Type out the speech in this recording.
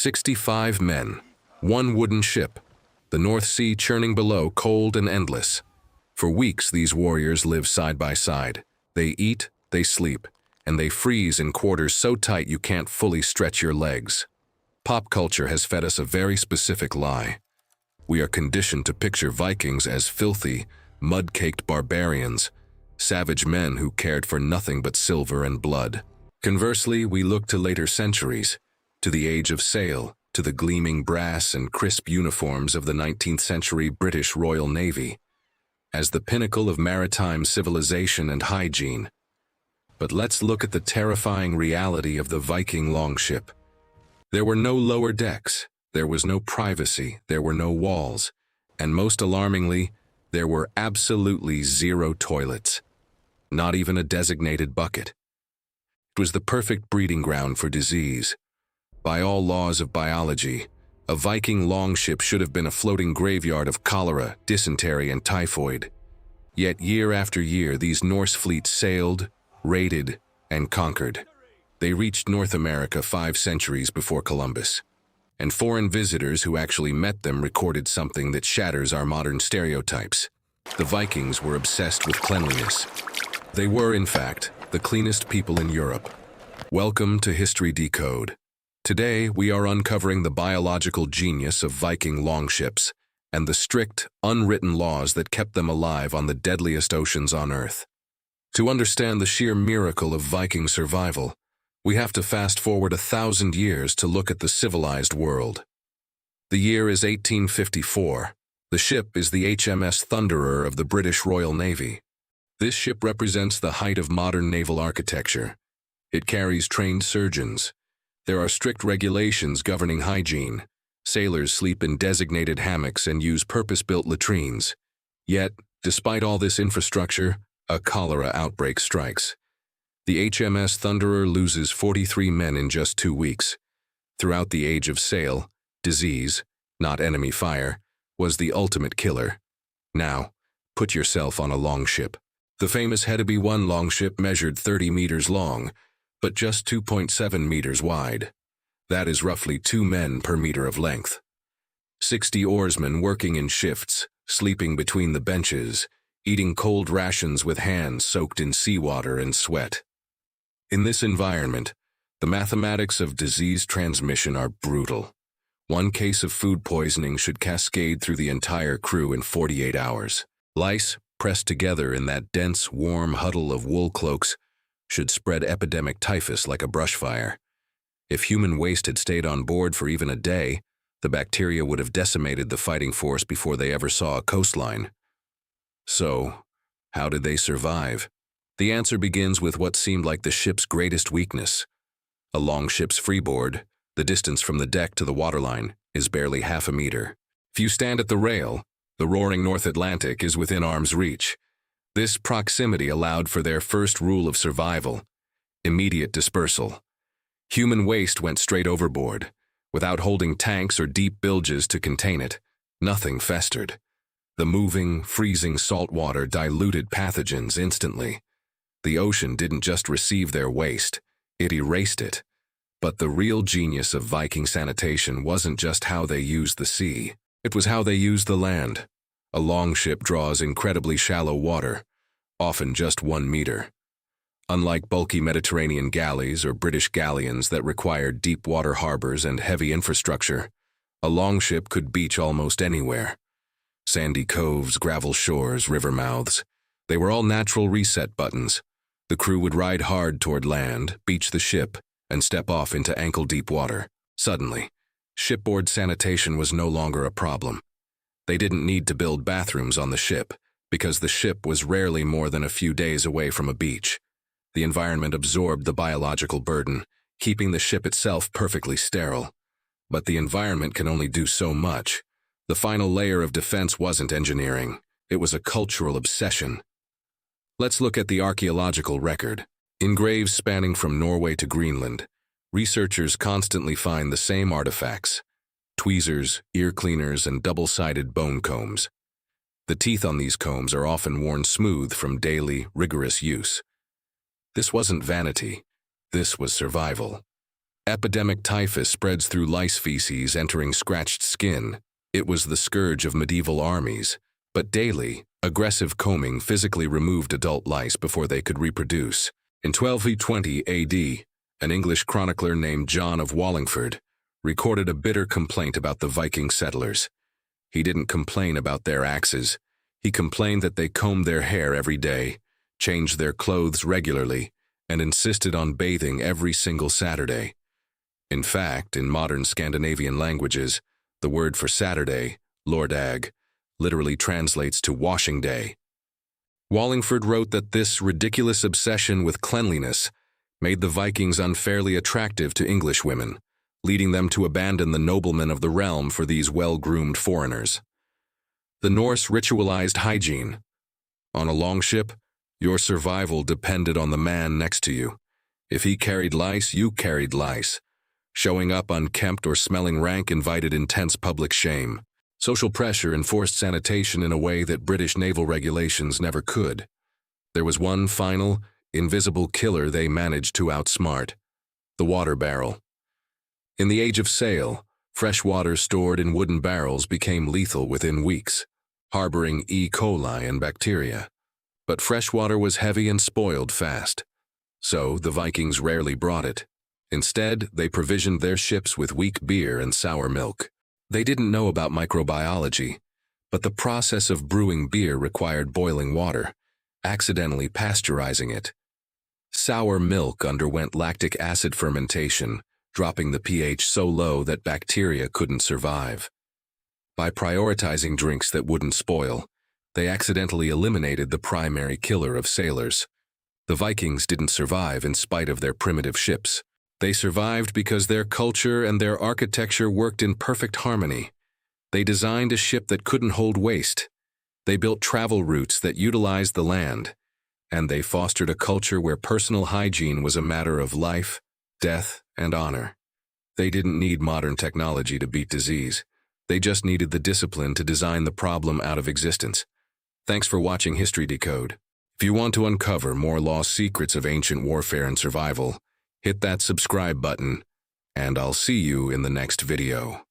65 men, one wooden ship, the North Sea churning below, cold and endless. For weeks, these warriors live side by side. They eat, they sleep, and they freeze in quarters so tight you can't fully stretch your legs. Pop culture has fed us a very specific lie. We are conditioned to picture Vikings as filthy, mud-caked barbarians, savage men who cared for nothing but silver and blood. Conversely, we look to later centuries, to the age of sail, to the gleaming brass and crisp uniforms of the 19th century British Royal Navy, as the pinnacle of maritime civilization and hygiene. But let's look at the terrifying reality of the Viking longship. There were no lower decks, there was no privacy, there were no walls, and most alarmingly, there were absolutely zero toilets. Not even a designated bucket. It was the perfect breeding ground for disease. By all laws of biology, a Viking longship should have been a floating graveyard of cholera, dysentery, and typhoid. Yet year after year, these Norse fleets sailed, raided, and conquered. They reached North America 5 centuries before Columbus, and foreign visitors who actually met them recorded something that shatters our modern stereotypes. The Vikings were obsessed with cleanliness. They were, in fact, the cleanest people in Europe. Welcome to History Decode. Today, we are uncovering the biological genius of Viking longships and the strict, unwritten laws that kept them alive on the deadliest oceans on Earth. To understand the sheer miracle of Viking survival, we have to fast forward 1,000 years to look at the civilized world. The year is 1854. The ship is the HMS Thunderer of the British Royal Navy. This ship represents the height of modern naval architecture. It carries trained surgeons. There are strict regulations governing hygiene. Sailors sleep in designated hammocks and use purpose-built latrines. Yet, despite all this infrastructure, a cholera outbreak strikes. The HMS Thunderer loses 43 men in just 2 weeks. Throughout the age of sail, disease, not enemy fire, was the ultimate killer. Now, put yourself on a longship. The famous Hedeby 1 longship measured 30 meters long, but just 2.7 meters wide. That is roughly 2 men per meter of length. 60 oarsmen working in shifts, sleeping between the benches, eating cold rations with hands soaked in seawater and sweat. In this environment, the mathematics of disease transmission are brutal. 1 case of food poisoning should cascade through the entire crew in 48 hours. Lice, pressed together in that dense, warm huddle of wool cloaks, should spread epidemic typhus like a brush fire. If human waste had stayed on board for even a day, the bacteria would have decimated the fighting force before they ever saw a coastline. So, how did they survive? The answer begins with what seemed like the ship's greatest weakness. A longship's freeboard, the distance from the deck to the waterline, is barely half a meter. If you stand at the rail, the roaring North Atlantic is within arm's reach. This proximity allowed for their first rule of survival: immediate dispersal. Human waste went straight overboard. Without holding tanks or deep bilges to contain it, nothing festered. The moving, freezing salt water diluted pathogens instantly. The ocean didn't just receive their waste, it erased it. But the real genius of Viking sanitation wasn't just how they used the sea, it was how they used the land. A longship draws incredibly shallow water, often just 1 meter. Unlike bulky Mediterranean galleys or British galleons that required deep water harbors and heavy infrastructure, a longship could beach almost anywhere. Sandy coves, gravel shores, river mouths, they were all natural reset buttons. The crew would ride hard toward land, beach the ship, and step off into ankle-deep water. Suddenly, shipboard sanitation was no longer a problem. They didn't need to build bathrooms on the ship, because the ship was rarely more than a few days away from a beach. The environment absorbed the biological burden, keeping the ship itself perfectly sterile. But the environment can only do so much. The final layer of defense wasn't engineering, it was a cultural obsession. Let's look at the archaeological record. In graves spanning from Norway to Greenland, researchers constantly find the same artifacts: tweezers, ear cleaners, and double-sided bone combs. The teeth on these combs are often worn smooth from daily, rigorous use. This wasn't vanity. This was survival. Epidemic typhus spreads through lice feces entering scratched skin. It was the scourge of medieval armies, but daily, aggressive combing physically removed adult lice before they could reproduce. In 1220 AD, an English chronicler named John of Wallingford recorded a bitter complaint about the Viking settlers. He didn't complain about their axes. He complained that they combed their hair every day, changed their clothes regularly, and insisted on bathing every single Saturday. In fact, in modern Scandinavian languages, the word for Saturday, lørdag, literally translates to washing day. Wallingford wrote that this ridiculous obsession with cleanliness made the Vikings unfairly attractive to English women, leading them to abandon the noblemen of the realm for these well-groomed foreigners. The Norse ritualized hygiene. On a longship, your survival depended on the man next to you. If he carried lice, you carried lice. Showing up unkempt or smelling rank invited intense public shame. Social pressure enforced sanitation in a way that British naval regulations never could. There was one final, invisible killer they managed to outsmart: the water barrel. In the age of sail, fresh water stored in wooden barrels became lethal within weeks, harboring E. coli and bacteria. But fresh water was heavy and spoiled fast, so the Vikings rarely brought it. Instead, they provisioned their ships with weak beer and sour milk. They didn't know about microbiology, but the process of brewing beer required boiling water, accidentally pasteurizing it. Sour milk underwent lactic acid fermentation, dropping the pH so low that bacteria couldn't survive. By prioritizing drinks that wouldn't spoil, they accidentally eliminated the primary killer of sailors. The Vikings didn't survive in spite of their primitive ships. They survived because their culture and their architecture worked in perfect harmony. They designed a ship that couldn't hold waste. They built travel routes that utilized the land. And they fostered a culture where personal hygiene was a matter of life, death, and honor. They didn't need modern technology to beat disease. They just needed the discipline to design the problem out of existence. Thanks for watching History Decode. If you want to uncover more lost secrets of ancient warfare and survival, hit that subscribe button, and I'll see you in the next video.